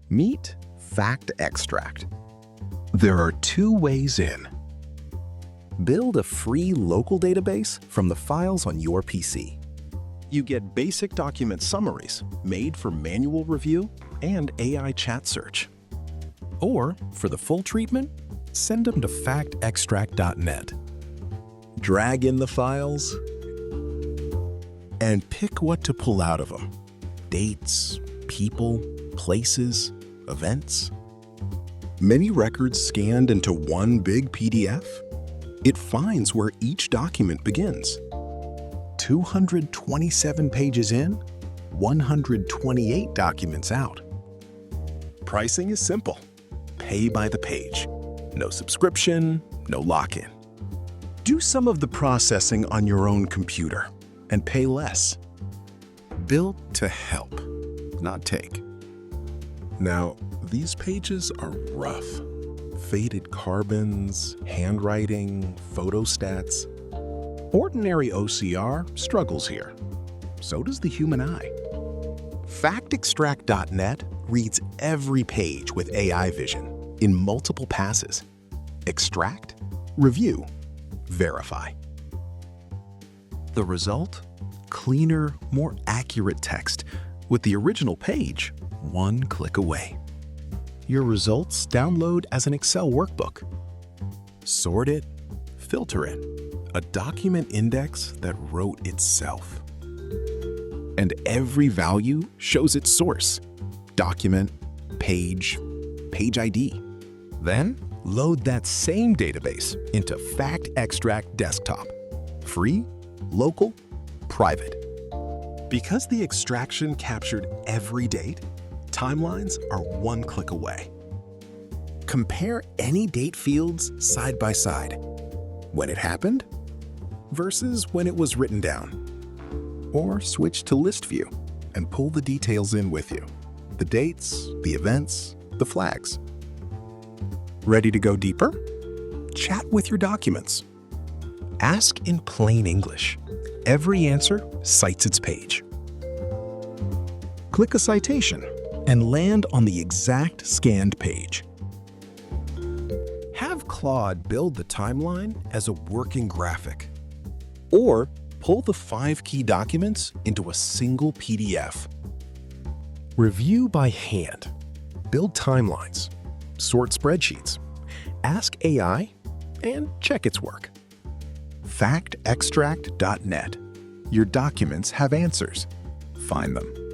Meet Fact Extract. There are two ways in. Build a free local database from the files on your PC. You get basic document summaries made for manual review and AI chat search. Or, for the full treatment, send them to factextract.net. Drag in the files and pick what to pull out of them. Dates, people, places, events. Many records scanned into one big PDF. It finds where each document begins. 227 pages in, 128 documents out. Pricing is simple. Pay by the page. No subscription, no lock-in. Do some of the processing on your own computer and pay less. Built to help, not take. Now, these pages are rough. Faded carbons, handwriting, photostats. Ordinary OCR struggles here. So does the human eye. Factextract.net reads every page with AI vision in multiple passes. Extract, review, verify. The result? Cleaner, more accurate text with the original page one click away. Your results download as an Excel workbook. Sort it, filter it. A document index that wrote itself. And every value shows its source. Document, page, page ID. Then load that same database into Fact Extract Desktop. Free, local, private. Because the extraction captured every date, timelines are one click away. Compare any date fields side by side. When it happened versus when it was written down. Or switch to list view and pull the details in with you. The dates, the events, the flags. Ready to go deeper? Chat with your documents. Ask in plain English. Every answer cites its page. Click a citation and land on the exact scanned page. Have Claude build the timeline as a working graphic. Or pull the 5 key documents into a single PDF. Review by hand. Build timelines. Sort spreadsheets. Ask AI and check its work. Factextract.net. Your documents have answers. Find them.